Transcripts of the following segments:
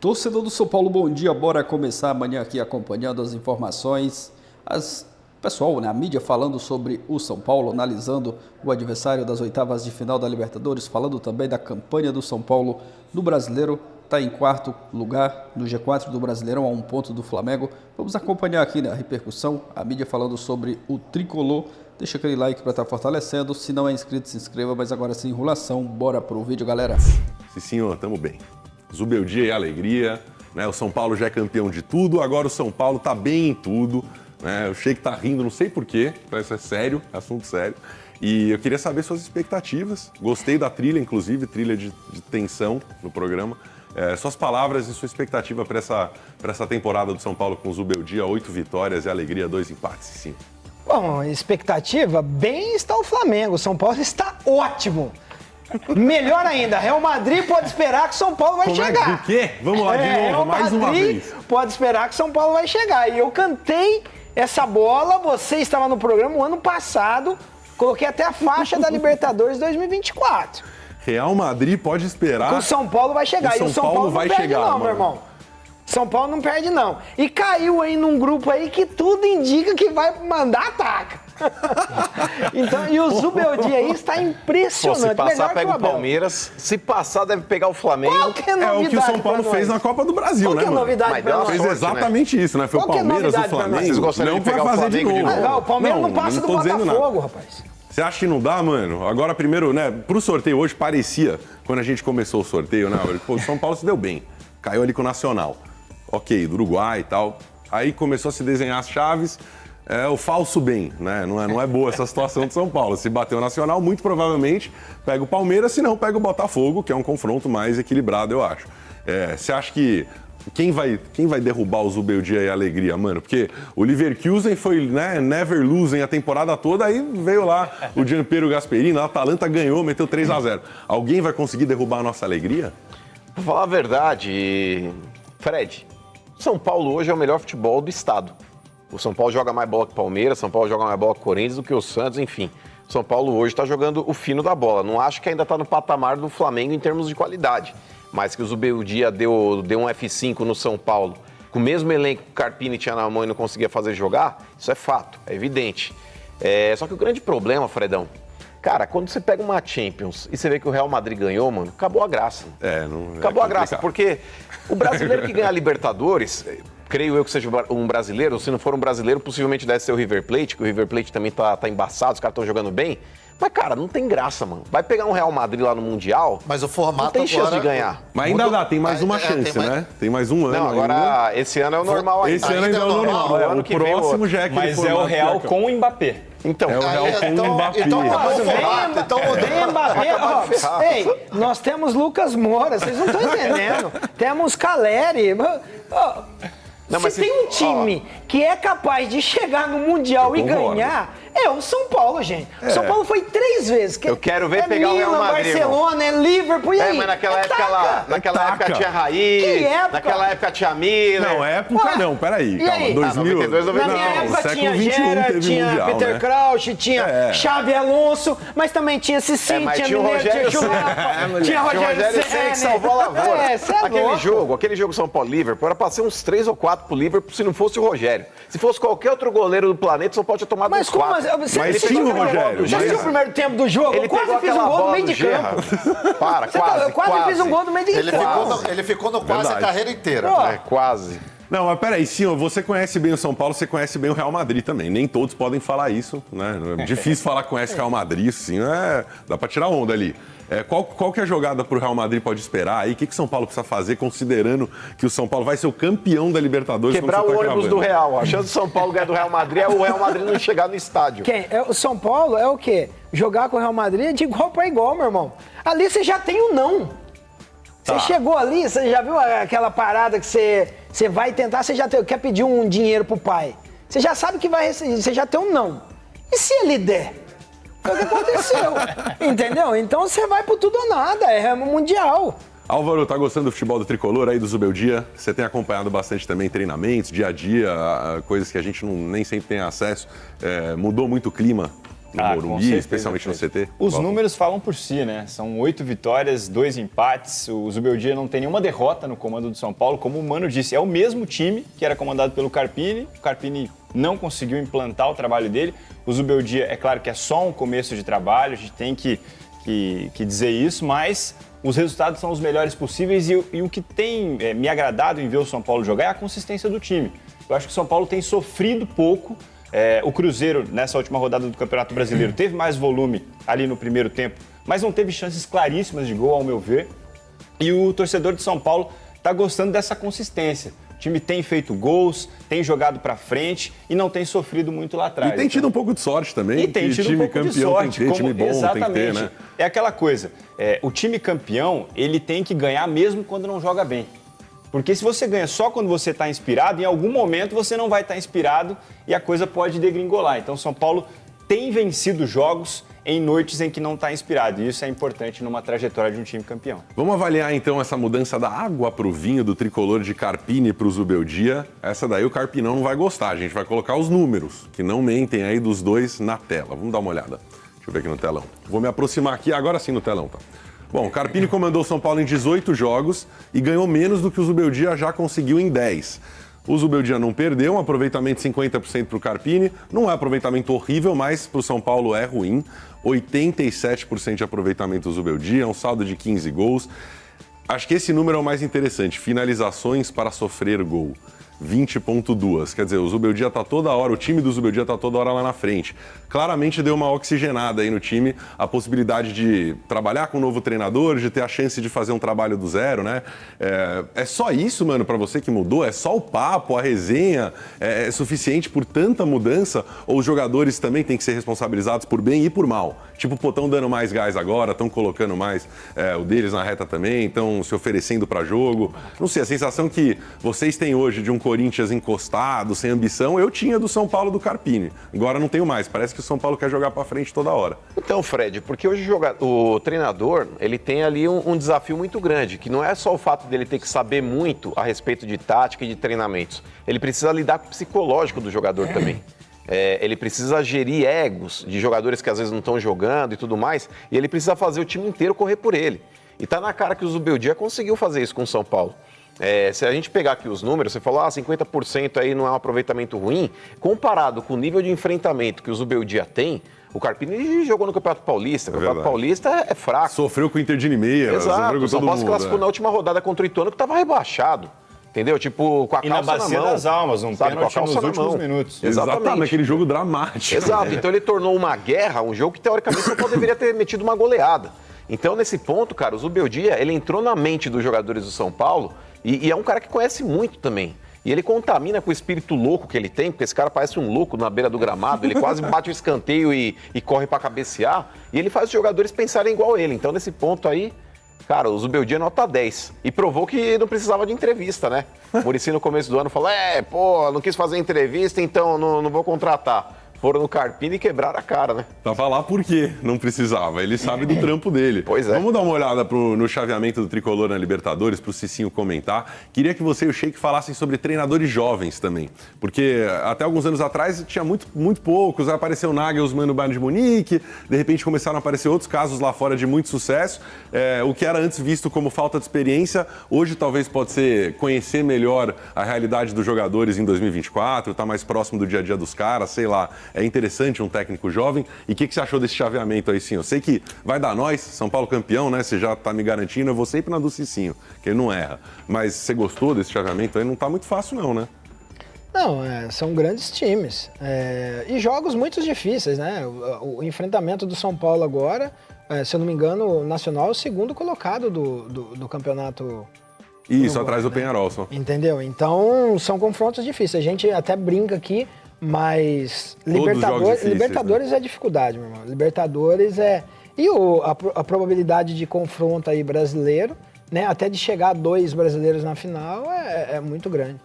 Torcedor do São Paulo, bom dia. Bora começar amanhã aqui acompanhando as informações. Pessoal, a mídia falando sobre o São Paulo, analisando o adversário das oitavas de final da Libertadores, falando também da campanha do São Paulo no Brasileiro. Está em quarto lugar no G4 do Brasileirão, a 1 ponto do Flamengo. Vamos acompanhar aqui a repercussão, a mídia falando sobre o tricolor. Deixa aquele like para estar fortalecendo. Se não é inscrito, se inscreva, mas agora sem enrolação. Bora pro vídeo, galera. Sim, senhor, tamo bem. Zubeldia e alegria, né? O São Paulo já é campeão de tudo, agora o São Paulo tá bem em tudo, né? O Sheik tá rindo, não sei porquê, isso é sério, assunto sério. E eu queria saber suas expectativas. Gostei da trilha, inclusive, trilha de tensão no programa. Suas palavras e sua expectativa para essa temporada do São Paulo com o Zubeldia, 8 vitórias e alegria, 2 empates, sim. Bom, expectativa, bem está o Flamengo. O São Paulo está ótimo. Melhor ainda, Real Madrid pode esperar que São Paulo vai chegar. O quê? Vamos lá de novo, Real mais uma Madrid vez. pode esperar que São Paulo vai chegar. E eu cantei essa bola, você estava no programa o ano passado, coloquei até a faixa da Libertadores 2024. Real Madrid pode esperar. Que o São Paulo vai chegar. E o São Paulo vai chegar, não, meu irmão. São Paulo não perde, não. E caiu aí num grupo aí que tudo indica que vai mandar ataca. Então, e o Zubeldia aí está impressionante. Se passar, pega o Abel. Palmeiras. Se passar, deve pegar o Flamengo. Qual que é É o que o São Paulo fez na Copa do Brasil, né, Qual que é mano? novidade Mas pra deu uma nós? Fez sorte, exatamente isso, né? Foi o Qual que é Palmeiras, o novidade pra nós? Flamengo. Vocês gostariam Não de pegar vai o fazer de Flamengo de novo. novo? O Palmeiras não passa do tô dizendo nada. Botafogo, rapaz. Você acha que não dá, mano? Agora, primeiro, né, pro sorteio hoje, parecia, quando a gente começou o sorteio, né, pô, o São Paulo se deu bem. Caiu ali com o Nacional. Ok, do Uruguai e tal. Aí começou a se desenhar as chaves. O falso bem, né? Não é boa essa situação de São Paulo. Se bater o Nacional, muito provavelmente pega o Palmeiras, se não, pega o Botafogo, que é um confronto mais equilibrado, eu acho. Você acha que quem vai derrubar o Zubeldia e a alegria, mano? Porque o Leverkusen foi, né, never losing a temporada toda, aí veio lá o Gianpiero Gasperini, a Atalanta ganhou, meteu 3-0. Alguém vai conseguir derrubar a nossa alegria? Pra falar a verdade, Fred, São Paulo hoje é o melhor futebol do estado. O São Paulo joga mais bola que o Palmeiras, São Paulo joga mais bola que o Corinthians do que o Santos, enfim. O São Paulo hoje está jogando o fino da bola. Não acho que ainda está no patamar do Flamengo em termos de qualidade. Mas que o Zubeldia deu um F5 no São Paulo, com o mesmo elenco que o Carpini tinha na mão e não conseguia fazer jogar, isso é fato, é evidente. Só que o grande problema, Fredão, cara, quando você pega uma Champions e você vê que o Real Madrid ganhou, mano, acabou a graça. Acabou a graça, porque o brasileiro que ganha a Libertadores, creio eu que seja um brasileiro, se não for um brasileiro, possivelmente deve ser o River Plate, que o River Plate também tá embaçado, os caras estão jogando bem. Mas, cara, não tem graça, mano. Vai pegar um Real Madrid lá no Mundial, mas o formato não tem chance agora de ganhar. Mas ainda dá, tem mais uma chance, né? Tem mais um ano. Não, agora ainda. esse ano é o normal ainda. Esse ano ainda é o normal. Ano O que vem próximo outro. já é aquele Mas é o Real com o Mbappé. Então, É o Real com o Mbappé. Então mudou o formato. Então Vem Mbappé, ó. Ei, nós temos Lucas Moura, vocês não estão entendendo. Temos Caleri. Ó, Não, mas se tem um time que é capaz de chegar no Mundial e ganhar, é o São Paulo, gente. O São Paulo foi 3 vezes. Eu quero ver pegar o Real Milan, Madrid, Barcelona, é Liverpool, e aí? mas naquela época lá, naquela época tinha Raiz, Que época? naquela época tinha Miller. Não, época não, peraí, E calma. aí? 2000. 92, Na minha Não, época século tinha 21 Gerrard, teve tinha Mundial, Peter né? Crouch, tinha Xabi Alonso, mas também tinha Cicinho, mas tinha tinha o Mineiro, tinha Rogério Churrasco, tinha Rogério Ceni que salvou a lavoura. Cê é louco. Aquele jogo São Paulo-Liverpool, era pra ser uns 3 ou 4 pro Liverpool se não fosse o Rogério. Se fosse qualquer outro goleiro do planeta, o São Paulo tinha tomado Mas uns como 4. assim? Mas tinha o Rogério. Já assistiu o primeiro tempo do jogo? Ele Eu quase pegou fiz um aquela gol no bola meio do de campo. Para, Eu quase fiz um gol no meio de campo. Ele ficou no quase a Verdade. carreira inteira. Pô. Quase. Não, mas peraí, senhor, você conhece bem o São Paulo, você conhece bem o Real Madrid também. Nem todos podem falar isso, né? É difícil falar que conhece o Real Madrid, assim, dá pra tirar onda ali. Qual que é a jogada pro Real Madrid pode esperar aí? O que o São Paulo precisa fazer, considerando que o São Paulo vai ser o campeão da Libertadores? Quebrar como o você tá ônibus cravando? do Real. A chance do São Paulo ganhar do Real Madrid é o Real Madrid não chegar no estádio. O São Paulo é o quê? Jogar com o Real Madrid é de igual para igual, meu irmão. Ali você já tem o não. Você chegou ali, você já viu aquela parada que você vai tentar, você já quer pedir um dinheiro pro pai. Você já sabe que vai receber, você já tem um não. E se ele der? Foi o que aconteceu. Entendeu? Então você vai pro tudo ou nada, é mundial. Álvaro, tá gostando do futebol do Tricolor aí, do Zubeldia? Você tem acompanhado bastante também treinamentos, dia a dia, coisas que a gente nem sempre tem acesso. Mudou muito o clima no com Morumbi, certeza, especialmente no CT? Os números falam por si, né? São 8 vitórias, 2 empates. O Zubeldia não tem nenhuma derrota no comando do São Paulo. Como o Mano disse, é o mesmo time que era comandado pelo Carpini. O Carpini não conseguiu implantar o trabalho dele. O Zubeldia, é claro que é só um começo de trabalho, a gente tem que dizer isso, mas os resultados são os melhores possíveis e o que tem me agradado em ver o São Paulo jogar é a consistência do time. Eu acho que o São Paulo tem sofrido pouco. O Cruzeiro, nessa última rodada do Campeonato Brasileiro, teve mais volume ali no primeiro tempo, mas não teve chances claríssimas de gol, ao meu ver. E o torcedor de São Paulo está gostando dessa consistência. O time tem feito gols, tem jogado para frente e não tem sofrido muito lá atrás. E tem tido um pouco de sorte também. E tem tido um pouco de sorte. Tem que ter, time bom exatamente. tem que ter, né? É aquela coisa, o time campeão, ele tem que ganhar mesmo quando não joga bem. Porque se você ganha só quando você está inspirado, em algum momento você não vai estar inspirado e a coisa pode degringolar. Então, São Paulo tem vencido jogos em noites em que não está inspirado. E isso é importante numa trajetória de um time campeão. Vamos avaliar, então, essa mudança da água para o vinho do tricolor de Carpini para o Zubeldia. Essa daí o Carpinão não vai gostar. A gente vai colocar os números, que não mentem aí dos dois na tela. Vamos dar uma olhada. Deixa eu ver aqui no telão. Vou me aproximar aqui, agora sim no telão, tá? Bom, o Carpini comandou o São Paulo em 18 jogos e ganhou menos do que o Zubeldia já conseguiu em 10. O Zubeldia não perdeu, um aproveitamento de 50% para o Carpini. Não é aproveitamento horrível, mas para o São Paulo é ruim. 87% de aproveitamento do Zubeldia, um saldo de 15 gols. Acho que esse número é o mais interessante. Finalizações para sofrer gol. 20,2. Quer dizer, o Zubeldia tá toda hora, o time do Zubeldia tá toda hora lá na frente. Claramente deu uma oxigenada aí no time, a possibilidade de trabalhar com um novo treinador, de ter a chance de fazer um trabalho do zero, né? É só isso, mano, pra você que mudou? É só o papo, a resenha? É suficiente por tanta mudança? Ou os jogadores também têm que ser responsabilizados por bem e por mal? Tipo, pô, estão dando mais gás agora, estão colocando mais o deles na reta também, estão se oferecendo pra jogo. Não sei, a sensação que vocês têm hoje de um Corinthians encostado, sem ambição, eu tinha do São Paulo do Carpini. Agora não tenho mais. Parece que o São Paulo quer jogar pra frente toda hora. Então, Fred, porque hoje o treinador, ele tem ali um desafio muito grande, que não é só o fato dele ter que saber muito a respeito de tática e de treinamentos. Ele precisa lidar com o psicológico do jogador também. Ele precisa gerir egos de jogadores que às vezes não estão jogando e tudo mais, e ele precisa fazer o time inteiro correr por ele. E tá na cara que o Zubeldia conseguiu fazer isso com o São Paulo. Se a gente pegar aqui os números, você falou, 50% aí não é um aproveitamento ruim, comparado com o nível de enfrentamento que o Zubeldia tem, o Carpini jogou no Campeonato Paulista. O Campeonato Paulista é fraco. Sofreu com o Inter de Limeira. Exato, o São Paulo se classificou na última rodada contra o Ituano, que estava rebaixado. Entendeu? Tipo, com a calça na mão. E na bacia das almas, um pênalti nos últimos minutos. Exatamente, naquele jogo dramático. Exato, então ele tornou uma guerra, um jogo que teoricamente o São Paulo deveria ter metido uma goleada. Então, nesse ponto, cara, o Zubeldia, ele entrou na mente dos jogadores do São Paulo e é um cara que conhece muito também. E ele contamina com o espírito louco que ele tem, porque esse cara parece um louco na beira do gramado, ele quase bate o escanteio e corre para cabecear, e ele faz os jogadores pensarem igual ele. Então, nesse ponto aí, cara, o Zubeldia é nota 10. E provou que não precisava de entrevista, né? O Muricy no começo do ano falou, não quis fazer entrevista, então não vou contratar. Foram no Carpini e quebraram a cara, né? Tava lá por quê? Não precisava. Ele sabe do trampo dele. Pois é. Vamos dar uma olhada no chaveamento do Tricolor na Libertadores, pro Cicinho comentar. Queria que você e o Sheik falassem sobre treinadores jovens também. Porque até alguns anos atrás tinha muito poucos. Apareceu o Nagelsmann no Bayern de Munique. De repente começaram a aparecer outros casos lá fora de muito sucesso. O que era antes visto como falta de experiência, hoje talvez pode ser conhecer melhor a realidade dos jogadores em 2024, tá mais próximo do dia a dia dos caras, sei lá. É interessante um técnico jovem. E o que você achou desse chaveamento aí, sim? Eu sei que vai dar nós, São Paulo campeão, né? Você já tá me garantindo, eu vou sempre na do Cicinho, que ele não erra. Mas você gostou desse chaveamento aí? Não tá muito fácil não, né? Não, são grandes times. E jogos muito difíceis, né? O enfrentamento do São Paulo agora, se eu não me engano, o Nacional é o segundo colocado do campeonato. Isso, atrás do Penharol só. Entendeu? Então, são confrontos difíceis. A gente até brinca aqui, mas Libertadores é dificuldade, meu irmão. Libertadores é... E a probabilidade de confronto aí brasileiro, né? Até de chegar a 2 brasileiros na final é muito grande.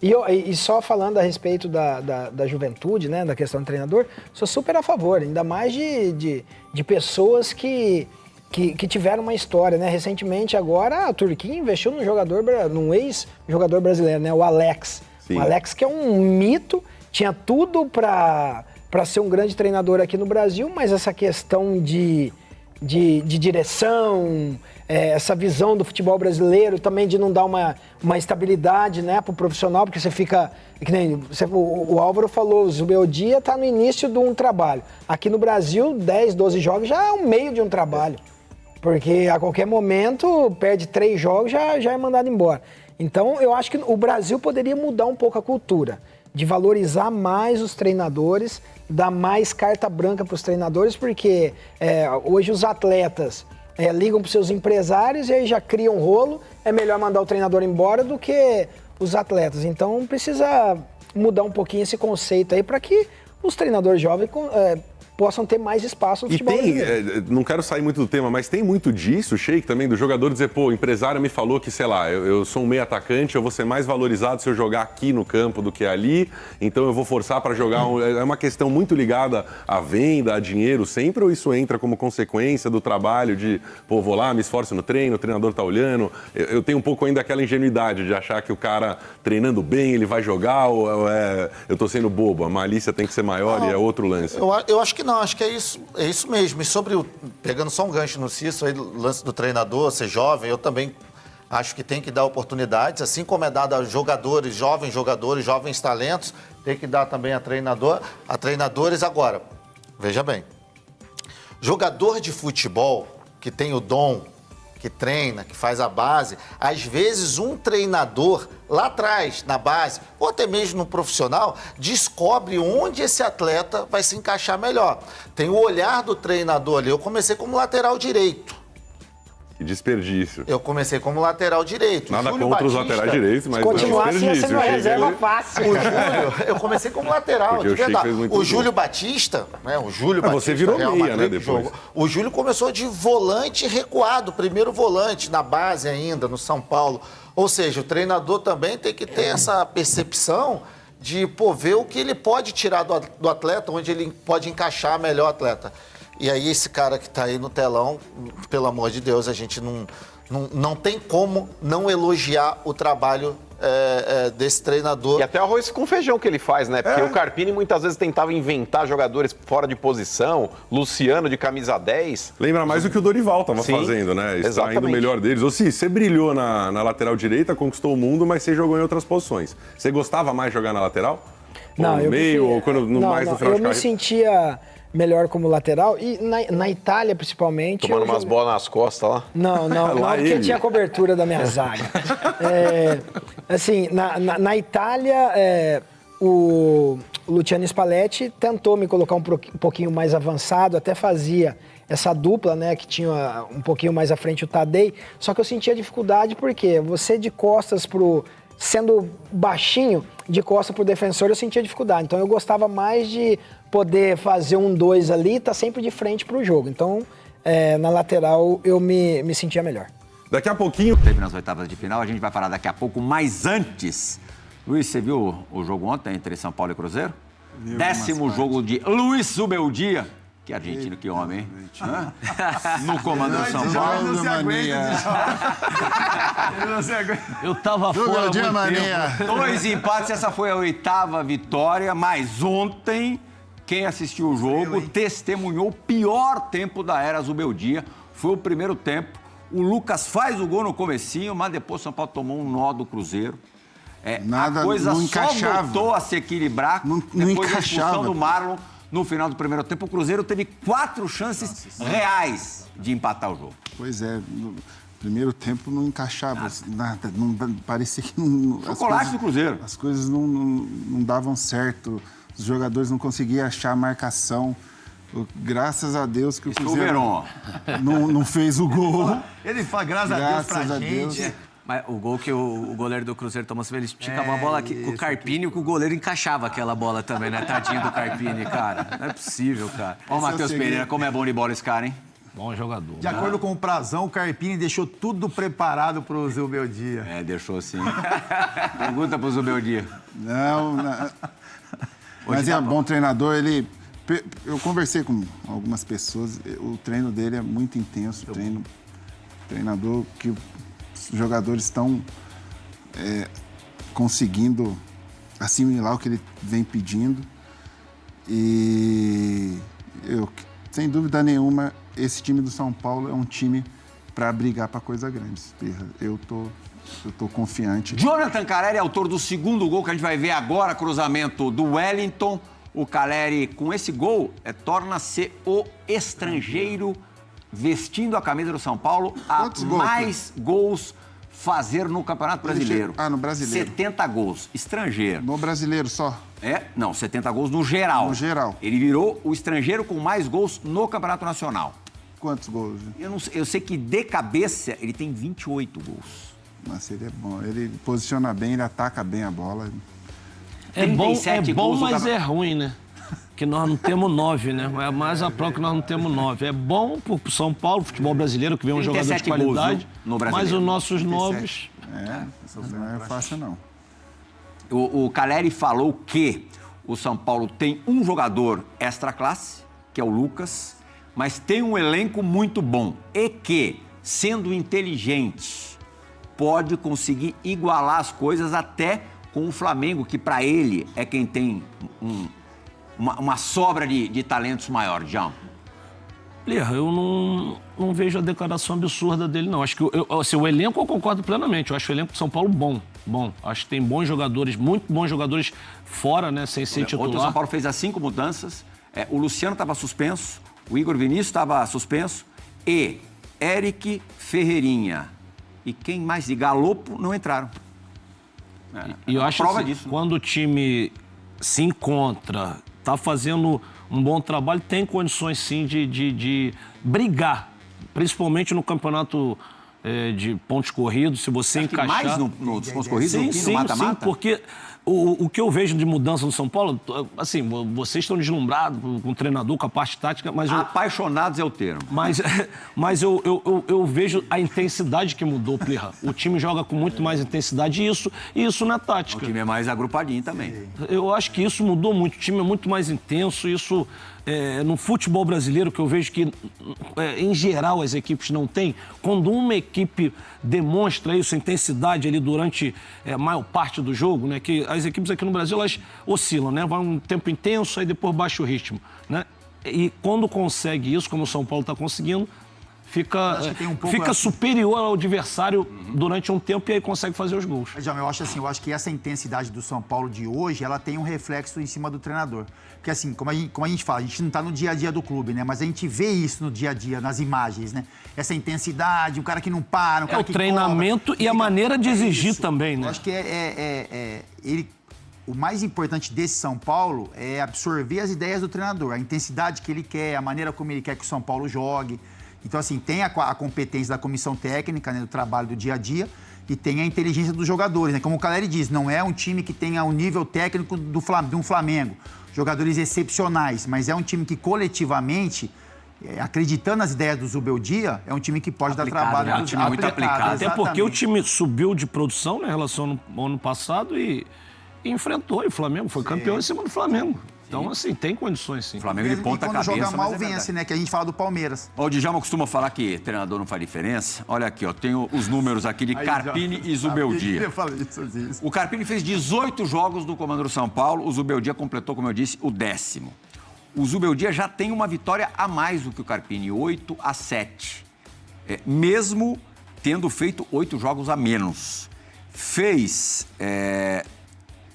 E só falando a respeito da juventude, né? Da questão do treinador, sou super a favor, ainda mais de pessoas que tiveram uma história, né? Recentemente agora a Turquia investiu num ex-jogador brasileiro, né? O Alex. Sim. O Alex que é um mito, tinha tudo para para ser um grande treinador aqui no Brasil, mas essa questão de direção, essa visão do futebol brasileiro, também de não dar uma estabilidade, né, para o profissional, porque você fica... Que nem o Álvaro falou, o Zubeldia está no início de um trabalho. Aqui no Brasil, 10, 12 jogos já é o meio de um trabalho. Porque a qualquer momento, perde 3 jogos, já é mandado embora. Então, eu acho que o Brasil poderia mudar um pouco a cultura, de valorizar mais os treinadores, dar mais carta branca para os treinadores, porque hoje os atletas ligam para os seus empresários e aí já criam um rolo. É melhor mandar o treinador embora do que os atletas. Então, precisa mudar um pouquinho esse conceito aí para que os treinadores jovens possam ter mais espaço no futebol brasileiro. Não quero sair muito do tema, mas tem muito disso, Sheik, também, do jogador dizer, pô, o empresário me falou que, sei lá, eu sou um meio atacante, eu vou ser mais valorizado se eu jogar aqui no campo do que ali, então eu vou forçar para jogar. É uma questão muito ligada à venda, a dinheiro sempre, ou isso entra como consequência do trabalho de, pô, vou lá, me esforço no treino, o treinador tá olhando. Eu tenho um pouco ainda aquela ingenuidade de achar que o cara treinando bem, ele vai jogar, ou eu tô sendo bobo, a malícia tem que ser maior e é outro lance. Eu acho que não, acho que é isso mesmo. E pegando só um gancho no Cício, aí, lance do treinador, ser jovem, eu também acho que tem que dar oportunidades, assim como é dado a jogadores, jovens talentos, tem que dar também a treinadores. Agora, veja bem, jogador de futebol que tem o dom, que treina, que faz a base, às vezes um treinador lá atrás, na base, ou até mesmo no profissional, descobre onde esse atleta vai se encaixar melhor. Tem o olhar do treinador ali. Eu comecei como lateral direito. Que desperdício. Eu comecei como lateral direito. Nada contra os laterais direitos, mas continuar é um assim, ia ser desperdício. uma reserva fácil. O Júlio, eu comecei como lateral, Porque de o Sheik verdade. fez muito O Júlio Batista, né? O Júlio Batista. Você virou Real meia, Madrid, né, depois. jogou. O Júlio começou de volante recuado, primeiro volante, na base ainda, no São Paulo. Ou seja, o treinador também tem que ter essa percepção de, ver o que ele pode tirar do atleta, onde ele pode encaixar melhor o atleta. E aí esse cara que está aí no telão, pelo amor de Deus, a gente não tem como não elogiar o trabalho desse treinador. E até o arroz com feijão que ele faz, né? Porque o Carpini muitas vezes tentava inventar jogadores fora de posição, Luciano de camisa 10. Lembra mais do que o Dorival estava Sim, fazendo, né? Extraindo exatamente. o melhor deles. Ou se você brilhou na lateral direita, conquistou o mundo, mas você jogou em outras posições. Você gostava mais de jogar na lateral? Não, ou no eu meio, prefiro- ou quando mais no final eu de me carreira? sentia melhor como lateral e na Itália principalmente. Tomando eu umas joguei- bolas nas costas lá. Não, Lá porque ele. tinha cobertura da minha zaga. Assim, na Itália, o Luciano Spalletti tentou me colocar um pouquinho mais avançado, até fazia essa dupla, né, que tinha um pouquinho mais à frente o Tadei, só que eu sentia dificuldade porque você de costas sendo baixinho, de costas pro defensor, eu sentia dificuldade. Então eu gostava mais de poder fazer 1-2 ali e tá sempre de frente pro jogo. Então, na lateral, eu me sentia melhor. Daqui a pouquinho... Teve nas oitavas de final, a gente vai falar daqui a pouco, mas antes... Luiz, você viu o jogo ontem entre São Paulo e Cruzeiro? 10º jogo de Luiz Zubeldia. Que argentino, que homem, hein? Hã? No comando do São Paulo. Eu tava fora há muito tempo. 2 empates, essa foi a 8ª vitória, mas ontem, quem assistiu o jogo testemunhou o pior tempo da era Zubeldia. Foi o primeiro tempo. O Lucas faz o gol no comecinho, mas depois o São Paulo tomou um nó do Cruzeiro. Nada, a coisa não só encaixava. voltou a se equilibrar Não depois da expulsão encaixava. do Marlon no final do primeiro tempo. O Cruzeiro teve 4 chances reais de empatar o jogo. Pois é, no primeiro tempo não encaixava nada, não, parecia que não... Chocolate do Cruzeiro. As coisas não davam certo, os jogadores não conseguiam achar a marcação. Graças a Deus que o Isso Cruzeiro foi o Verón. não fez o gol. Ele fala, graças a Deus pra Graças a gente. Deus. Mas o gol que o goleiro do Cruzeiro tomou, ele esticava a bola aqui, com o Carpini, que o goleiro encaixava aquela bola também, né? Tadinho do Carpini, cara. Não é possível, cara. Ó o Matheus Pereira, como é bom de bola esse cara, hein? Bom jogador. De acordo com o Prazão, o Carpini deixou tudo preparado pro Zubeldia. Deixou sim. Pergunta pro Zubeldia. Não. Mas é bom treinador, eu conversei com algumas pessoas, o treino dele é muito intenso, treinador que os jogadores estão conseguindo assimilar o que ele vem pedindo E sem dúvida nenhuma, esse time do São Paulo é um time para brigar para coisa grande. Eu tô confiante. Jonathan Caleri é autor do segundo gol que a gente vai ver agora, cruzamento do Wellington. O Caleri, com esse gol, torna-se o estrangeiro vestindo a camisa do São Paulo a mais gols fazer no Campeonato Brasileiro. No Brasileiro. 70 gols, estrangeiro. No Brasileiro só? Não, 70 gols no geral. No geral. Ele virou o estrangeiro com mais gols no Campeonato Nacional. Quantos gols? Eu sei que de cabeça ele tem 28 gols. Mas ele é bom. Ele posiciona bem, ele ataca bem a bola. É bom, mas é ruim, né? Que nós não temos 9, né? É mais a prova que nós não temos 9. É bom pro São Paulo, futebol brasileiro, que vem um jogador de qualidade, gols, mas os nossos 9... Não é fácil, não. O Caleri falou que o São Paulo tem um jogador extra classe, que é o Lucas, mas tem um elenco muito bom e que, sendo inteligente, pode conseguir igualar as coisas até com o Flamengo, que para ele é quem tem uma sobra de talentos maior, João. Plirra, eu não vejo a declaração absurda dele, não. Acho que o elenco eu concordo plenamente. Eu acho o elenco do São Paulo bom. Acho que tem bons jogadores, muito bons jogadores fora, né, sem ser titular. Ontem o São Paulo fez as 5 mudanças. O Luciano estava suspenso, o Igor Vinícius estava suspenso e Eric, Ferreirinha e quem mais? E Galopo não entraram. E eu acho prova assim, disso, né? Quando o time se encontra, tá fazendo um bom trabalho, tem condições sim de brigar, principalmente no campeonato de pontos corridos, se você encaixar... mais nos pontos corridos do que no mata-mata? Sim, porque o que eu vejo de mudança no São Paulo, assim, vocês estão deslumbrados com o treinador, com a parte tática, mas... Apaixonados é o termo. Mas eu vejo a intensidade que mudou, Plirra. O time joga com muito mais intensidade e isso na tática. O time é mais agrupadinho também. Eu acho que isso mudou muito. O time é muito mais intenso. Isso, no futebol brasileiro, que eu vejo que, em geral, as equipes não têm. Quando uma equipe demonstra isso, a intensidade ali durante a maior parte do jogo, né? Que as equipes aqui no Brasil, elas oscilam, né? Vai um tempo intenso, aí depois baixa o ritmo, né? E quando consegue isso, como o São Paulo está conseguindo, fica superior ao adversário durante um tempo e aí consegue fazer os gols. Mas, eu acho que essa intensidade do São Paulo de hoje, ela tem um reflexo em cima do treinador. Porque assim, como a gente fala, a gente não está no dia a dia do clube, né? Mas a gente vê isso no dia a dia, nas imagens, né? Essa intensidade, um cara que não para, um cara que o treinamento cobra, e a maneira de exigir também, né? Eu acho que o mais importante desse São Paulo é absorver as ideias do treinador, a intensidade que ele quer, a maneira como ele quer que o São Paulo jogue. Então, assim, tem a competência da comissão técnica, né, do trabalho do dia a dia, e tem a inteligência dos jogadores, né? Como o Caleri diz, não é um time que tenha o nível técnico de um Flamengo, jogadores excepcionais, mas é um time que coletivamente, acreditando nas ideias do Zubeldia, é um time que pode dar trabalho. É um time muito aplicado. Até porque o time subiu de produção, né, em relação ao ano passado e enfrentou o Flamengo, foi campeão em cima do Flamengo. Então, assim, tem condições, sim. O Flamengo de ponta cabeça. Quando joga mal, vence, né? Que a gente fala do Palmeiras. O Djalma costuma falar que treinador não faz diferença. Olha aqui, ó, tenho os números aqui de Carpini e Zubeldia. O Carpini fez 18 jogos no comando do São Paulo, o Zubeldia completou, como eu disse, o 10º. O Zubeldia já tem uma vitória a mais do que o Carpini, 8-7. Mesmo tendo feito 8 jogos a menos. Fez...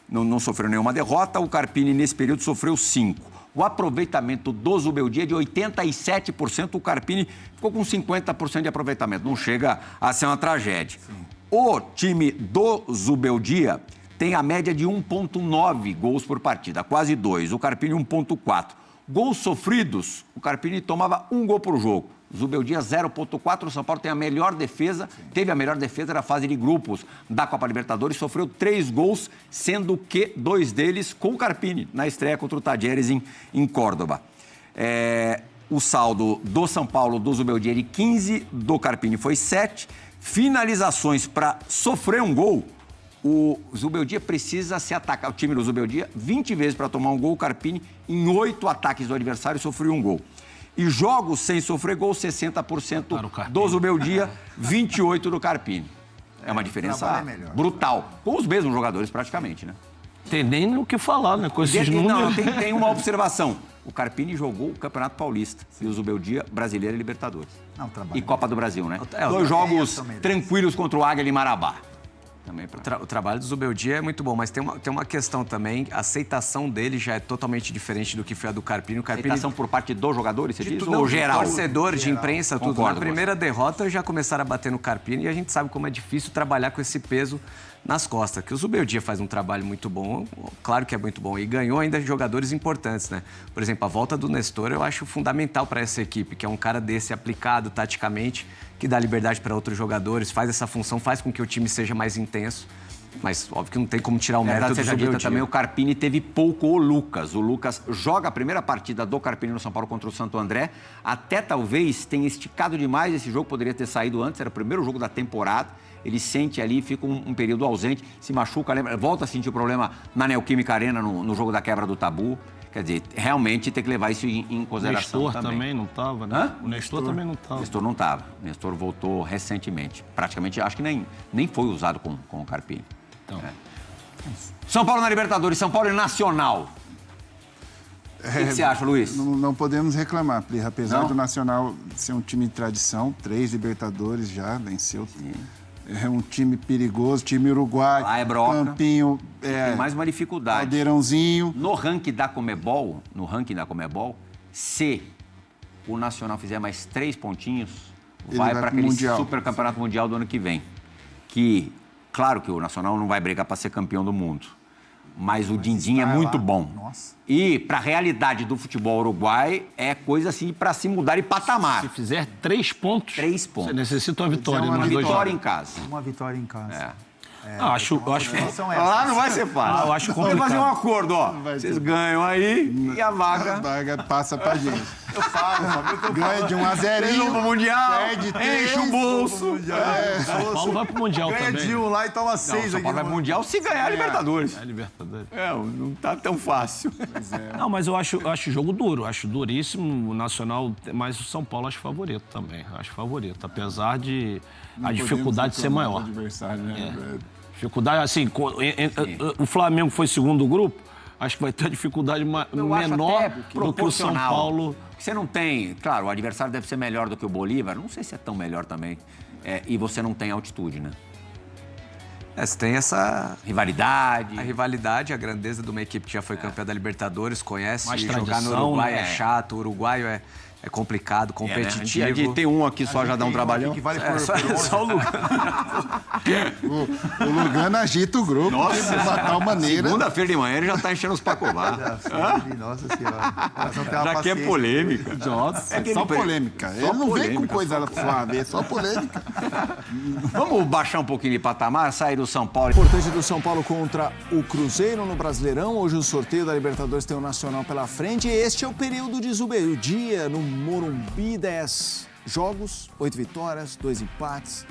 Não sofreu nenhuma derrota, o Carpini nesse período sofreu 5. O aproveitamento do Zubeldia é de 87%, o Carpini ficou com 50% de aproveitamento, não chega a ser uma tragédia. Sim. O time do Zubeldia tem a média de 1,9 gols por partida, quase 2, o Carpini 1,4. Gols sofridos, o Carpini tomava 1 gol por jogo. Zubeldia 0,4, o São Paulo tem a melhor defesa, teve a melhor defesa na fase de grupos da Copa Libertadores, sofreu 3 gols, sendo que 2 deles com o Carpini, na estreia contra o Tajeres em Córdoba. O saldo do São Paulo, do Zubeldia, de 15, do Carpini foi 7. Finalizações para sofrer um gol, o Zubeldia precisa se atacar, o time do Zubeldia, 20 vezes para tomar um gol, o Carpini, em 8 ataques do adversário, sofreu um gol. E jogos sem sofrer gol, 60% do Zubeldia, 28% do Carpini. É uma diferença brutal. Com os mesmos jogadores, praticamente, né? Tem nem o que falar, né? Com esses números. Não, tem uma observação. O Carpini jogou o Campeonato Paulista e o Zubeldia Brasileiro e Libertadores. Não, trabalho. E Copa do Brasil, né? Dois jogos tranquilos contra o Águia de Marabá. Também O trabalho do Zubeldia é muito bom, mas tem uma questão também, a aceitação dele já é totalmente diferente do que foi a do Carpini. Aceitação por parte dos jogadores, você diz? Tudo, Ou geral? Torcedor, de imprensa, tudo. Concordo Na primeira derrota já começaram a bater no Carpini e a gente sabe como é difícil trabalhar com esse peso nas costas. Que o Zubeldia faz um trabalho muito bom, claro que é muito bom, e ganhou ainda jogadores importantes, né? Por exemplo, a volta do Nestor eu acho fundamental para essa equipe, que é um cara desse aplicado taticamente, que dá liberdade para outros jogadores, faz essa função, faz com que o time seja mais intenso. Mas óbvio que não tem como tirar o mérito do Zubeldia. Também o Carpini teve pouco o Lucas. O Lucas joga a primeira partida do Carpini no São Paulo contra o Santo André. Até talvez tenha esticado demais esse jogo, poderia ter saído antes, era o primeiro jogo da temporada. Ele sente ali, fica um período ausente, se machuca, volta a sentir o problema na Neoquímica Arena no jogo da quebra do tabu. Quer dizer, realmente tem que levar isso em consideração. O Nestor também não estava, né? O Nestor também não estava. O Nestor não estava. O Nestor voltou recentemente. Praticamente, acho que nem foi usado com o Carpini. Então. São Paulo na Libertadores, São Paulo é Nacional. O que você acha, Luiz? Não podemos reclamar, Plirra. Apesar Não? do Nacional ser um time de tradição, 3 Libertadores já venceu. Sim. É um time perigoso, time uruguai, Lá é broca. Campinho, Tem mais uma dificuldade. Caldeirãozinho. No ranking da Conmebol, se o Nacional fizer mais 3 pontinhos, vai para aquele super campeonato mundial do ano que vem. Que, claro que o Nacional não vai brigar para ser campeão do mundo, mas o din-din é muito bom. Nossa. E para a realidade do futebol uruguai, é coisa assim para se mudar de patamar. Se fizer 3 pontos, 3 pontos. você necessita uma vitória. Uma vitória em casa. Uma vitória em casa. Acho Lá não vai ser fácil. eu acho Vamos complicado. fazer um acordo, ó. Vocês ganham aí e a vaga... A vaga passa pra gente. Eu falo, Ganha de 1 a 0. Eles vão pro Mundial, perde 3, enche o bolso. São Paulo vai pro Mundial ganha também. de 1 lá e toma Não, 6 São aqui. Paulo vai pro Mundial se ganhar a Libertadores. É Libertadores. Não tá tão fácil. Não, mas eu acho jogo duro, acho duríssimo. O Nacional, mas o São Paulo acho favorito também. Acho favorito, apesar de a dificuldade ser maior. Adversário, né? Dificuldade, assim, o Flamengo foi segundo grupo, acho que vai ter dificuldade menor do que o São Paulo. Você não tem, claro, o adversário deve ser melhor do que o Bolívar, não sei se é tão melhor também. E você não tem altitude, né? Você tem essa rivalidade. A rivalidade, a grandeza de uma equipe que já foi campeã da Libertadores, conhece, Mais jogar no tradição, Uruguai né? é chato, o uruguaio é complicado, competitivo. A gente tem um aqui só já dá um trabalhão. Que vale Só o Lugano. O Lugano agita o grupo de uma tal maneira. Segunda-feira de manhã ele já tá enchendo os pacobar. Nossa senhora. Já que é polêmica. Nossa, que só ele- polêmica. só Ele não vem com polêmica, coisa suave, é só polêmica. Vamos baixar um pouquinho de patamar, sair do São Paulo. Importante do São Paulo contra o Cruzeiro no Brasileirão. Hoje o sorteio da Libertadores tem o Nacional pela frente. E este é o período de Zubeldia no Morumbi. 10 jogos, 8 vitórias, 2 empates.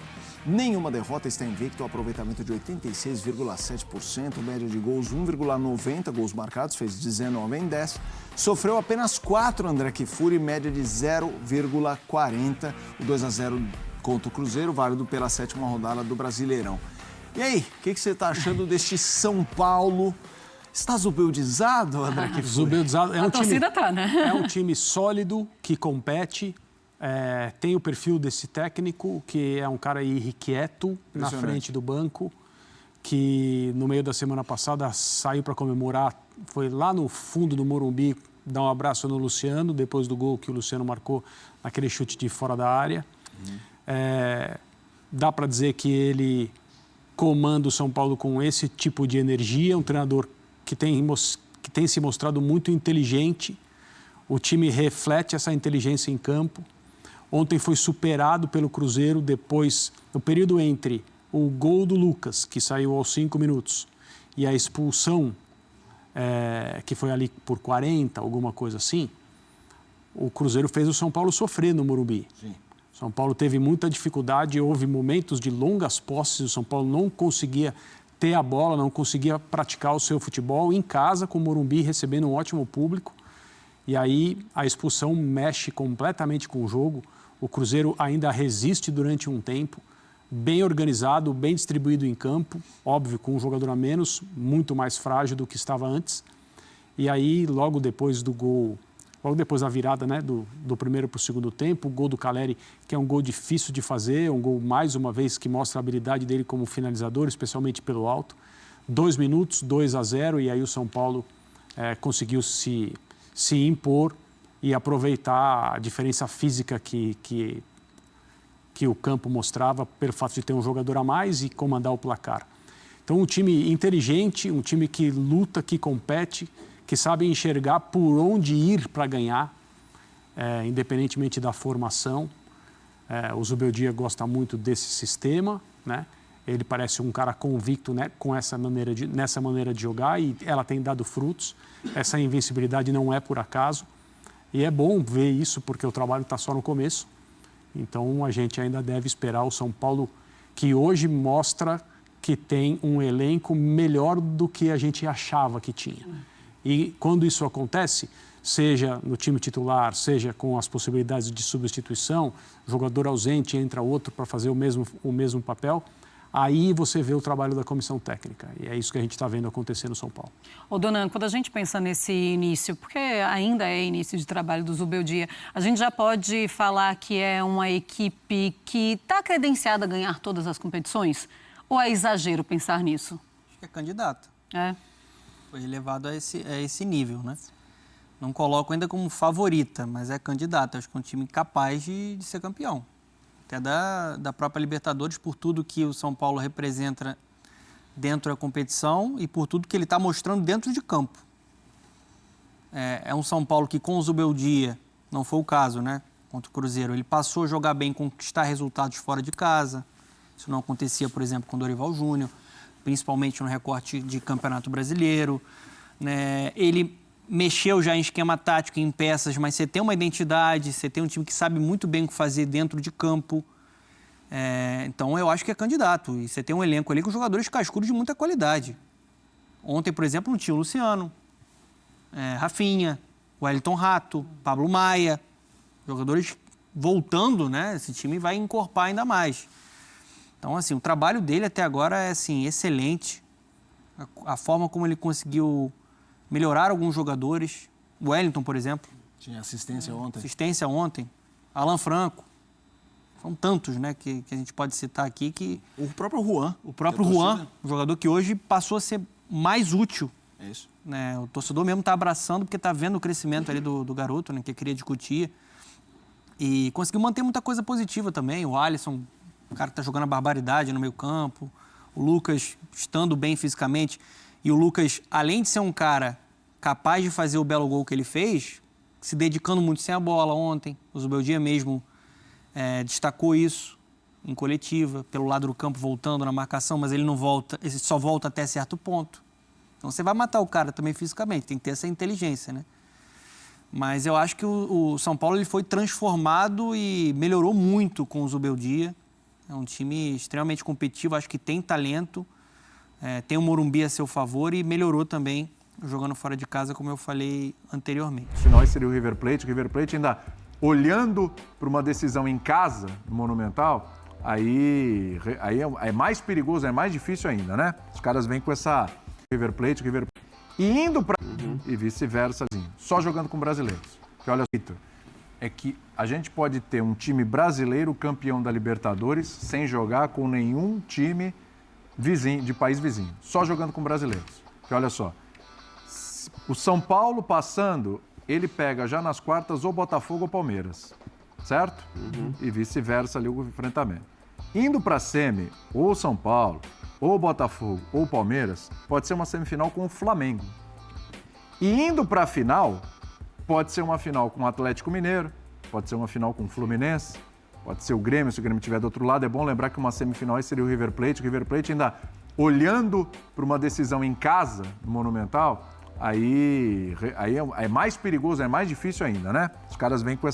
Nenhuma derrota, está invicto, aproveitamento de 86,7%, média de gols 1,90, gols marcados, fez 19 em 10. Sofreu apenas 4, André Kifuri, média de 0,40. O 2-0 contra o Cruzeiro, válido pela 7ª rodada do Brasileirão. E aí, o que você está achando deste São Paulo? Está zubeldizado, André Kifuri? Zubeldizado. A torcida tá, né? É um time sólido, que compete, tem o perfil desse técnico, que é um cara irrequieto na frente do banco, que no meio da semana passada saiu para comemorar, foi lá no fundo do Morumbi dar um abraço no Luciano, depois do gol que o Luciano marcou naquele chute de fora da área. Dá para dizer que ele comanda o São Paulo com esse tipo de energia, um treinador que tem se mostrado muito inteligente. O time reflete essa inteligência em campo. Ontem foi superado pelo Cruzeiro depois, no período entre o gol do Lucas, que saiu aos 5 minutos, e a expulsão, que foi ali por 40, alguma coisa assim, o Cruzeiro fez o São Paulo sofrer no Morumbi. Sim. São Paulo teve muita dificuldade, houve momentos de longas posses, o São Paulo não conseguia ter a bola, não conseguia praticar o seu futebol em casa, com o Morumbi recebendo um ótimo público. E aí a expulsão mexe completamente com o jogo. O Cruzeiro ainda resiste durante um tempo, bem organizado, bem distribuído em campo, óbvio, com um jogador a menos, muito mais frágil do que estava antes. E aí, logo depois do gol, logo depois da virada, né, do primeiro para o segundo tempo, o gol do Calleri, que é um gol difícil de fazer, um gol, mais uma vez, que mostra a habilidade dele como finalizador, especialmente pelo alto. 2 minutos, 2-0, e aí o São Paulo conseguiu se impor e aproveitar a diferença física que o campo mostrava pelo fato de ter um jogador a mais e comandar o placar. Então, um time inteligente, um time que luta, que compete, que sabe enxergar por onde ir para ganhar, independentemente da formação. O Zubeldia gosta muito desse sistema, né? Ele parece um cara convicto, né, com nessa maneira de jogar, e ela tem dado frutos. Essa invencibilidade não é por acaso. E é bom ver isso, porque o trabalho está só no começo. Então, a gente ainda deve esperar o São Paulo, que hoje mostra que tem um elenco melhor do que a gente achava que tinha. E quando isso acontece, seja no time titular, seja com as possibilidades de substituição, jogador ausente, entra outro para fazer o mesmo papel, aí você vê o trabalho da comissão técnica. E é isso que a gente está vendo acontecer no São Paulo. Ô, Donan, quando a gente pensa nesse início, porque ainda é início de trabalho do Zubeldia, a gente já pode falar que é uma equipe que está credenciada a ganhar todas as competições? Ou é exagero pensar nisso? Acho que é candidata. Foi elevado a esse nível, né? Não coloco ainda como favorita, mas é candidata. Acho que é um time capaz de ser campeão. Até da própria Libertadores, por tudo que o São Paulo representa dentro da competição e por tudo que ele está mostrando dentro de campo. É um São Paulo que, com o Zubeldia, não foi o caso, né? Contra o Cruzeiro, ele passou a jogar bem, conquistar resultados fora de casa. Isso não acontecia, por exemplo, com o Dorival Júnior, principalmente no recorte de Campeonato Brasileiro, né? Ele mexeu já em esquema tático, em peças, mas você tem uma identidade, você tem um time que sabe muito bem o que fazer dentro de campo. Então, eu acho que é candidato. E você tem um elenco ali com jogadores cascudos de muita qualidade. Ontem, por exemplo, não tinha o Luciano, Rafinha, Wellington Rato, Pablo Maia. Jogadores voltando, né? Esse time vai encorpar ainda mais. Então, assim, o trabalho dele até agora é, assim, excelente. A forma como ele conseguiu melhorar alguns jogadores. O Wellington, por exemplo. Tinha assistência ontem. Assistência ontem. Alan Franco. São tantos, né, que a gente pode citar aqui que... O próprio Juan. O próprio Juan, um jogador que hoje passou a ser mais útil. É isso. Né? O torcedor mesmo está abraçando porque está vendo o crescimento ali do garoto, né, que queria discutir. E conseguiu manter muita coisa positiva também. O Alisson, o cara que está jogando a barbaridade no meio campo. O Lucas estando bem fisicamente. E o Lucas, além de ser um cara capaz de fazer o belo gol que ele fez, se dedicando muito sem a bola ontem. O Zubeldia mesmo destacou isso em coletiva, pelo lado do campo voltando na marcação, mas ele não volta, ele só volta até certo ponto. Então você vai matar o cara também fisicamente, tem que ter essa inteligência, né? Mas eu acho que o São Paulo ele foi transformado e melhorou muito com o Zubeldia. É um time extremamente competitivo, acho que tem talento, tem o Morumbi a seu favor e melhorou também jogando fora de casa, como eu falei anteriormente. Se nós seria o River Plate ainda olhando para uma decisão em casa, no Monumental, aí é mais perigoso, é mais difícil ainda, né? Os caras vêm com essa River Plate e indo para e vice-versa, assim, só jogando com brasileiros. Porque olha, Victor, é que a gente pode ter um time brasileiro campeão da Libertadores sem jogar com nenhum time vizinho, de país vizinho, só jogando com brasileiros. Porque olha só, o São Paulo passando, ele pega já nas quartas ou Botafogo ou Palmeiras, certo? E vice-versa ali o enfrentamento. Indo para a semi, ou São Paulo, ou Botafogo, ou Palmeiras, pode ser uma semifinal com o Flamengo. E indo para a final, pode ser uma final com o Atlético Mineiro, pode ser uma final com o Fluminense, pode ser o Grêmio, se o Grêmio estiver do outro lado. É bom lembrar que uma semifinal aí seria o River Plate ainda olhando para uma decisão em casa, no Monumental, aí é mais perigoso, é mais difícil ainda, né? Os caras vêm com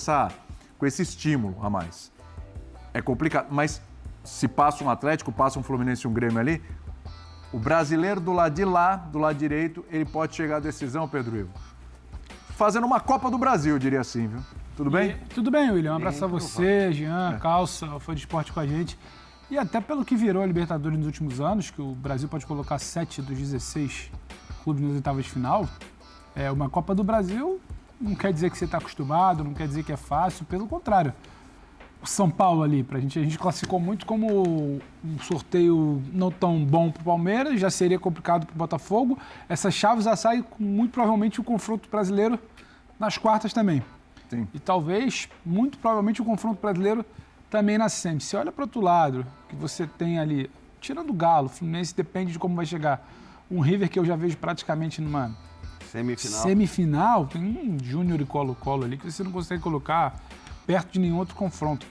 esse estímulo a mais. É complicado, mas se passa um Atlético, passa um Fluminense e um Grêmio ali, o brasileiro do lado de lá, do lado direito, ele pode chegar à decisão, Pedro Ivo, fazendo uma Copa do Brasil, eu diria assim, viu? Tudo bem? Tudo bem, William. Um abraço a você, Jean, Calça, foi de esporte com a gente. E até pelo que virou a Libertadores nos últimos anos, que o Brasil pode colocar 7 dos 16 clubes nas oitavas de final, uma Copa do Brasil não quer dizer que você está acostumado, não quer dizer que é fácil, pelo contrário. O São Paulo ali, a gente classificou muito como um sorteio não tão bom para o Palmeiras, já seria complicado para o Botafogo. Essa chave já sai com muito provavelmente o confronto brasileiro nas quartas também. Sim. E talvez, muito provavelmente, o confronto brasileiro também na semi. Se olha para o outro lado, que você tem ali, tirando o Galo, o Fluminense depende de como vai chegar. Um River que eu já vejo praticamente numa semifinal, tem um Júnior e Colo-Colo ali que você não consegue colocar perto de nenhum outro confronto.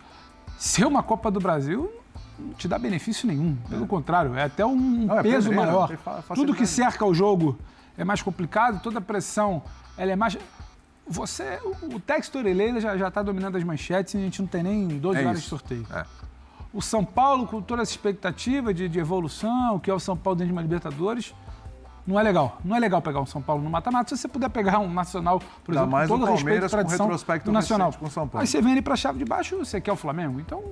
Ser uma Copa do Brasil não te dá benefício nenhum. Pelo contrário, é até um peso maior. Tudo que cerca o jogo é mais complicado, toda a pressão ela é mais... O Textor Eleira já está dominando as manchetes e a gente não tem nem 12 horas de sorteio. O São Paulo, com toda essa expectativa de evolução, que é o São Paulo dentro de uma Libertadores, não é legal. Não é legal pegar um São Paulo no mata-mata. Se você puder pegar um Nacional, por exemplo, mais com todo o respeito à tradição do Nacional. Com São Paulo. Aí você vem ali para a chave de baixo, você quer o Flamengo. Então,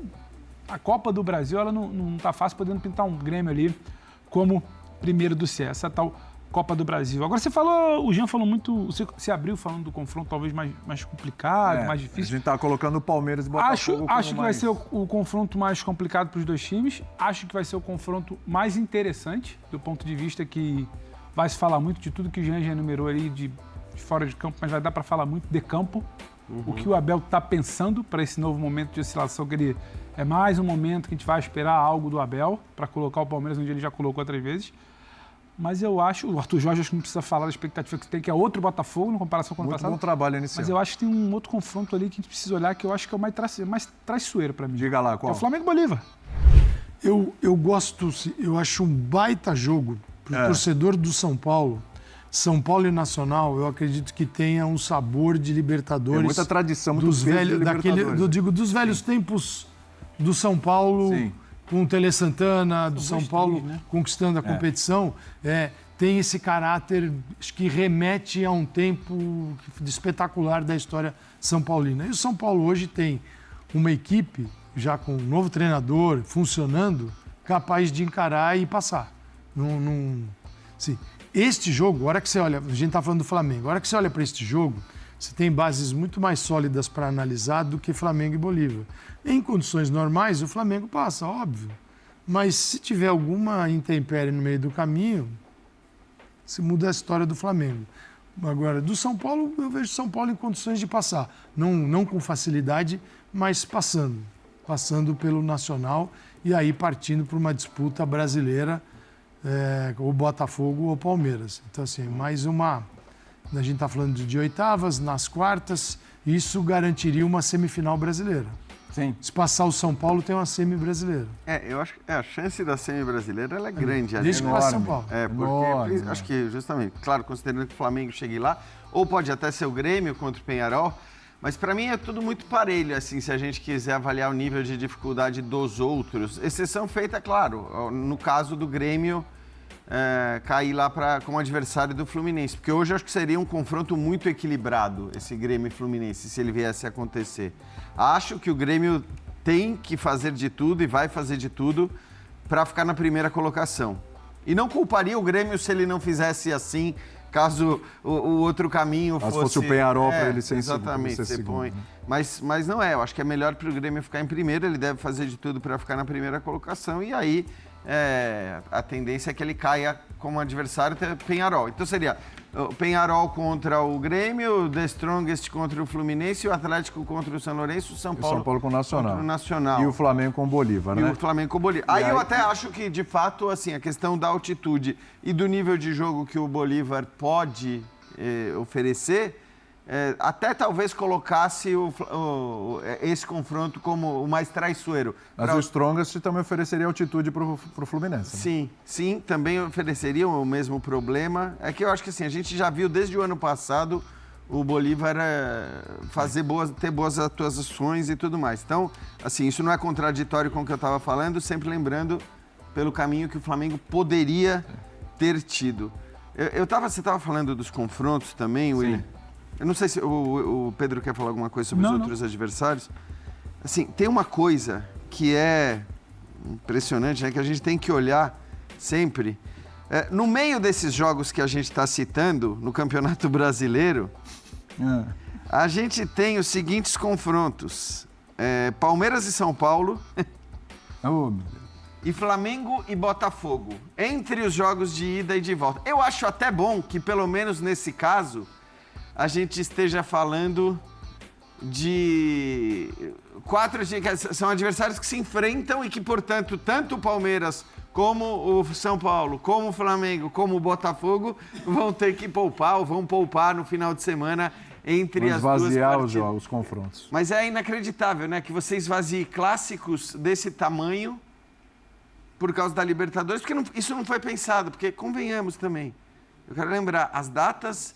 a Copa do Brasil, ela não está fácil, podendo pintar um Grêmio ali como primeiro do CE. Essa tal Copa do Brasil. Agora o Jean falou muito, você abriu falando do confronto talvez mais complicado, mais difícil. A gente tá colocando o Palmeiras e Botafogo Acho que vai ser o confronto mais complicado para os dois times. Acho que vai ser o confronto mais interessante, do ponto de vista que vai se falar muito de tudo que o Jean já enumerou ali de fora de campo, mas vai dar para falar muito de campo. O que o Abel está pensando para esse novo momento de oscilação, que ele é mais um momento que a gente vai esperar algo do Abel para colocar o Palmeiras onde ele já colocou outras vezes. Mas eu acho, o Arthur Jorge acho que não precisa falar da expectativa que tem, que é outro Botafogo, na comparação com o ano passado. Muito bom trabalho inicial. Mas eu acho que tem um outro confronto ali que a gente precisa olhar, que eu acho que é o mais traiçoeiro para mim. Diga lá, qual? É o Flamengo e Bolívar. Eu acho um baita jogo para o torcedor do São Paulo. São Paulo e Nacional, eu acredito que tenha um sabor de Libertadores. Tem muita tradição, muito dos velhos, dos velhos Sim. tempos do São Paulo. Sim. Com o Tele Santana, do São Paulo, conquistando a competição, tem esse caráter que remete a um tempo espetacular da história são paulina. E o São Paulo hoje tem uma equipe, já com um novo treinador, funcionando, capaz de encarar e passar. Sim. Este jogo, a hora que você olha, a gente está falando do Flamengo, a hora que você olha para este jogo, você tem bases muito mais sólidas para analisar do que Flamengo e Bolívar. Em condições normais, o Flamengo passa, óbvio. Mas se tiver alguma intempérie no meio do caminho, se muda a história do Flamengo. Agora, do São Paulo, eu vejo São Paulo em condições de passar. Não com facilidade, mas passando. Passando pelo Nacional e aí partindo para uma disputa brasileira, ou Botafogo ou Palmeiras. Então, assim, mais uma... A gente está falando de oitavas, nas quartas, isso garantiria uma semifinal brasileira. Sim. Se passar o São Paulo, tem uma semi-brasileira. Eu acho que a chance da semi-brasileira ela é grande. Desde que passe São Paulo. Porque acho que justamente, claro, considerando que o Flamengo chegue lá, ou pode até ser o Grêmio contra o Peñarol, mas para mim é tudo muito parelho, assim, se a gente quiser avaliar o nível de dificuldade dos outros. Exceção feita, claro, no caso do Grêmio, cair lá como adversário do Fluminense, porque hoje acho que seria um confronto muito equilibrado, esse Grêmio e Fluminense, se ele viesse a acontecer. Acho que o Grêmio tem que fazer de tudo e vai fazer de tudo para ficar na primeira colocação. E não culparia o Grêmio se ele não fizesse assim, caso o outro caminho fosse... fosse o Peñarol para ele ser exatamente, você põe. Mas não eu acho que é melhor para o Grêmio ficar em primeiro, ele deve fazer de tudo para ficar na primeira colocação e aí a tendência é que ele caia como adversário até Peñarol. Então seria o Peñarol contra o Grêmio, o The Strongest contra o Fluminense, o Atlético contra o São Lourenço, o São Paulo com o Nacional. Contra o Nacional. E o Flamengo com o Bolívar, né? E o Flamengo com o Bolívar. Aí eu até acho que, de fato, assim, a questão da altitude e do nível de jogo que o Bolívar pode oferecer, até talvez colocasse esse confronto como o mais traiçoeiro. Mas o Strongest também ofereceria altitude para o Fluminense. Né? Sim, também ofereceria o mesmo problema. É que eu acho que assim, a gente já viu desde o ano passado o Bolívar ter boas atuações e tudo mais. Então, assim, isso não é contraditório com o que eu estava falando, sempre lembrando pelo caminho que o Flamengo poderia ter tido. Você estava falando dos confrontos também, William? Eu não sei se o Pedro quer falar alguma coisa sobre os outros adversários. Assim, tem uma coisa que é impressionante, né? Que a gente tem que olhar sempre. No meio desses jogos que a gente está citando, no Campeonato Brasileiro, a gente tem os seguintes confrontos. Palmeiras e São Paulo. E Flamengo e Botafogo. Entre os jogos de ida e de volta. Eu acho até bom que, pelo menos nesse caso, a gente esteja falando de 4 são adversários que se enfrentam e que, portanto, tanto o Palmeiras como o São Paulo, como o Flamengo, como o Botafogo vão ter que poupar ou vão poupar no final de semana entre as duas partidas. Esvaziar os confrontos. Mas é inacreditável, né? Que você esvazie clássicos desse tamanho por causa da Libertadores, porque isso não foi pensado, porque convenhamos também. Eu quero lembrar, as datas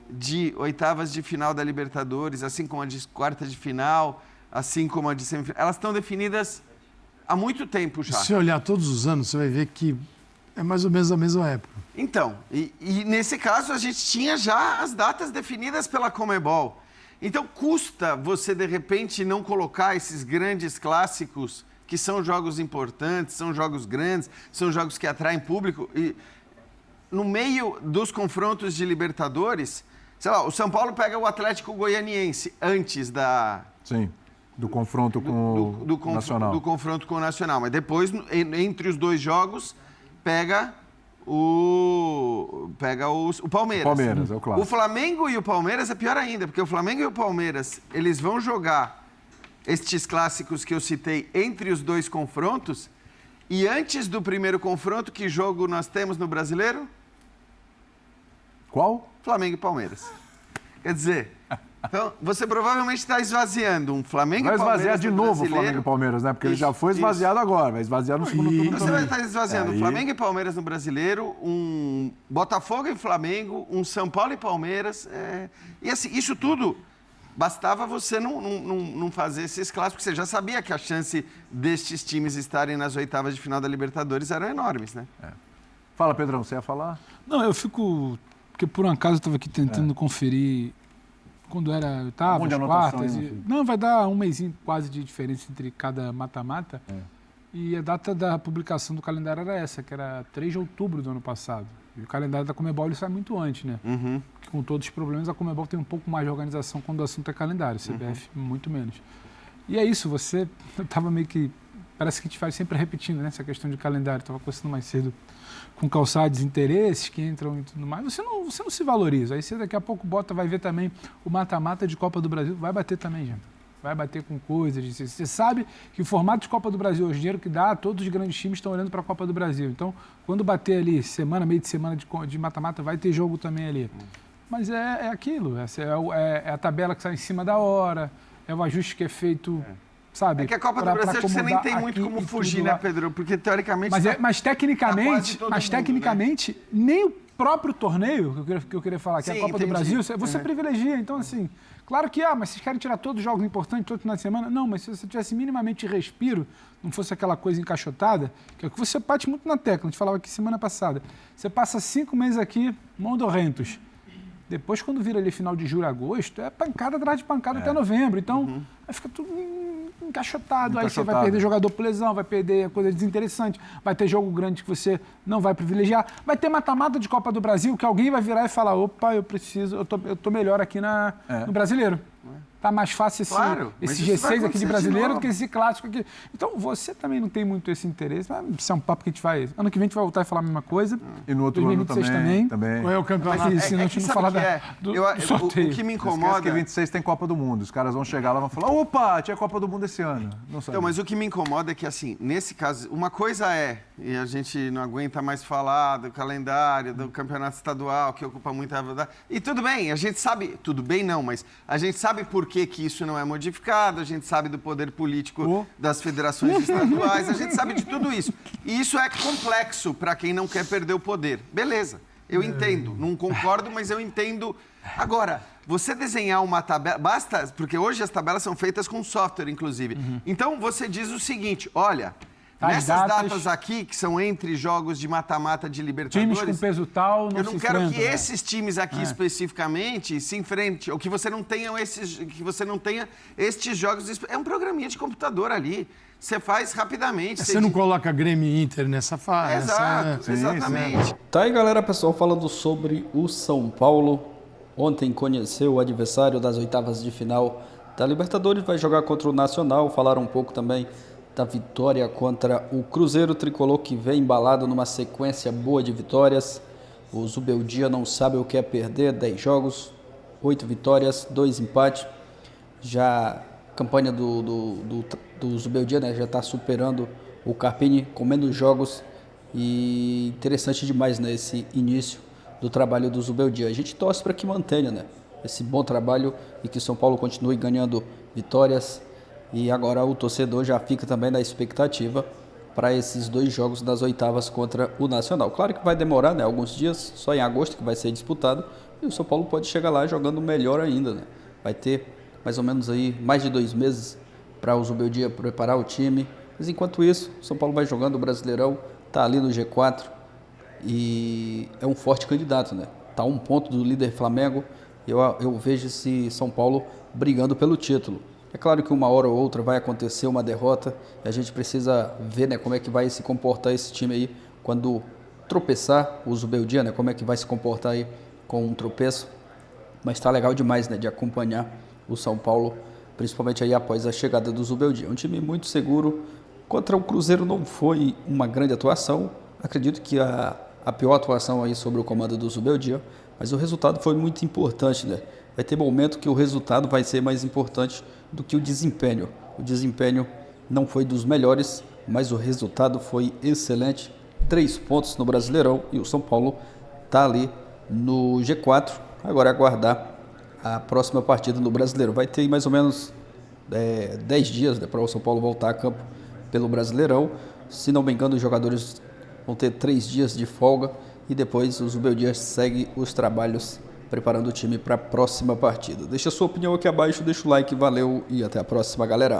de oitavas de final da Libertadores, assim como a de quarta de final, assim como a de semifinal, elas estão definidas há muito tempo já. Se você olhar todos os anos, você vai ver que é mais ou menos a mesma época. Então, e nesse caso a gente tinha já as datas definidas pela Conmebol. Então custa você, de repente, não colocar esses grandes clássicos, que são jogos importantes, são jogos grandes, são jogos que atraem público. E no meio dos confrontos de Libertadores, sei lá, o São Paulo pega o Atlético Goianiense antes da... Sim, do confronto com o Nacional. Do confronto com o Nacional. Mas depois, entre os dois jogos, pega o Palmeiras. Palmeiras, é o clássico. O Flamengo e o Palmeiras é pior ainda, porque o Flamengo e o Palmeiras, eles vão jogar estes clássicos que eu citei entre os dois confrontos, e antes do primeiro confronto, que jogo nós temos no Brasileiro? Qual? Flamengo e Palmeiras. Quer dizer, então, você provavelmente está esvaziando um Flamengo e Palmeiras. Vai esvaziar de novo o Flamengo e Palmeiras, né? Porque ele já foi esvaziado agora, vai esvaziar no segundo turno. Você vai estar esvaziando Flamengo e Palmeiras no Brasileiro, um Botafogo e Flamengo, um São Paulo e Palmeiras. E assim, isso tudo, bastava você não fazer esses clássicos, porque você já sabia que a chance destes times estarem nas oitavas de final da Libertadores eram enormes, né? Fala, Pedrão, você ia falar? Não, eu fico... Porque por um acaso eu estava aqui tentando conferir quando era oitavas, quartas. Não, vai dar um mêsinho quase de diferença entre cada mata-mata. E a data da publicação do calendário era essa, que era 3 de outubro do ano passado. E o calendário da Conmebol ele sai muito antes, né? Porque com todos os problemas, a Conmebol tem um pouco mais de organização quando o assunto é calendário, CBF muito menos. E é isso, você estava meio que... Parece que te faz sempre repetindo, né? Essa questão de calendário. Estava conversando mais cedo com calçados, interesses que entram e tudo mais. Você não se valoriza. Aí você daqui a pouco vai ver também o mata-mata de Copa do Brasil. Vai bater também, gente. Vai bater com coisas. Você sabe que o formato de Copa do Brasil, hoje, o dinheiro que dá, todos os grandes times estão olhando para a Copa do Brasil. Então, quando bater ali, meio de semana de mata-mata, vai ter jogo também ali. Mas é aquilo. É a tabela que sai em cima da hora, é o ajuste que é feito... Sabe, é que a Copa do Brasil você nem tem muito como fugir, né, Pedro? Porque teoricamente... Mas tecnicamente, nem o próprio torneio, que eu queria falar, que é a Copa do Brasil, você privilegia. Então, assim, claro que, mas vocês querem tirar todos os jogos importantes todo final de semana? Não, mas se você tivesse minimamente respiro, não fosse aquela coisa encaixotada, que é o que você bate muito na tecla, a gente falava aqui semana passada. Você passa 5 meses aqui, mondorrentos. Depois, quando vira ali final de julho, agosto, é pancada atrás de pancada até novembro. Então, aí fica tudo encaixotado. Aí você vai perder jogador por lesão, vai perder coisa desinteressante, vai ter jogo grande que você não vai privilegiar. Vai ter mata-mata de Copa do Brasil, que alguém vai virar e falar, opa, eu tô melhor aqui no Brasileiro. Tá mais fácil esse G6 aqui de Brasileiro do que esse clássico aqui. Então, você também não tem muito esse interesse. Isso é um papo que a gente vai... Ano que vem a gente vai voltar e falar a mesma coisa. E no outro 2026 ano também. Qual é o campeonato? Mas, senão a gente não fala do sorteio. O que me incomoda... que 26 tem Copa do Mundo. Os caras vão chegar lá e vão falar, opa, tinha Copa do Mundo esse ano. Não sabe. Então, mas o que me incomoda é que, assim, nesse caso, uma coisa e a gente não aguenta mais falar do calendário, do campeonato estadual, que ocupa muita... E tudo bem, a gente sabe... Tudo bem não, mas a gente sabe por que isso não é modificado, a gente sabe do poder político das federações estaduais, a gente sabe de tudo isso. E isso é complexo para quem não quer perder o poder. Beleza, eu entendo, não concordo, mas eu entendo. Agora, você desenhar uma tabela, basta, porque hoje as tabelas são feitas com software, inclusive. Então, você diz o seguinte, olha... Nessas datas aqui, que são entre jogos de mata-mata de Libertadores... Times com peso tal eu não quero que esses times aqui especificamente se enfrentem, ou que você não tenha estes jogos... É um programinha de computador ali. você faz rapidamente. Você não coloca Grêmio e Inter nessa fase. Exato, exatamente. Tá aí, galera, pessoal, falando sobre o São Paulo. Ontem conheceu o adversário das oitavas de final da Libertadores, vai jogar contra o Nacional. Falaram um pouco também da vitória contra o Cruzeiro Tricolor, que vem embalado numa sequência boa de vitórias. O Zubeldia não sabe o que é perder, 10 jogos, 8 vitórias, 2 empates. Já a campanha do Zubeldia, né, já está superando o Carpini com menos jogos. E interessante demais, né, esse início do trabalho do Zubeldia. A gente torce para que mantenha, né, esse bom trabalho e que São Paulo continue ganhando vitórias. E agora o torcedor já fica também na expectativa para esses 2 jogos das oitavas contra o Nacional. Claro que vai demorar, né, alguns dias, só em agosto que vai ser disputado, e o São Paulo pode chegar lá jogando melhor ainda, né? Vai ter mais ou menos aí mais de 2 meses para o Zubeldia preparar o time, mas enquanto isso, o São Paulo vai jogando o Brasileirão, tá ali no G4 e é um forte candidato, né? Tá a 1 ponto do líder Flamengo, e eu vejo esse São Paulo brigando pelo título. É claro que uma hora ou outra vai acontecer uma derrota e a gente precisa ver, né, como é que vai se comportar esse time aí quando tropeçar o Zubeldia, né, como é que vai se comportar aí com um tropeço. Mas tá legal demais, né, de acompanhar o São Paulo, principalmente aí após a chegada do Zubeldia. Um time muito seguro. Contra o Cruzeiro não foi uma grande atuação. Acredito que a pior atuação aí sobre o comando do Zubeldia, mas o resultado foi muito importante, né? Vai ter momento que o resultado vai ser mais importante do que o desempenho. O desempenho não foi dos melhores, mas o resultado foi excelente. 3 pontos no Brasileirão e o São Paulo está ali no G4. Agora é aguardar a próxima partida no Brasileiro. Vai ter mais ou menos 10 dias, né, para o São Paulo voltar a campo pelo Brasileirão. Se não me engano, os jogadores vão ter 3 dias de folga e depois o Zubeldia segue os trabalhos preparando o time para a próxima partida. Deixa a sua opinião aqui abaixo, deixa o like, valeu e até a próxima, galera.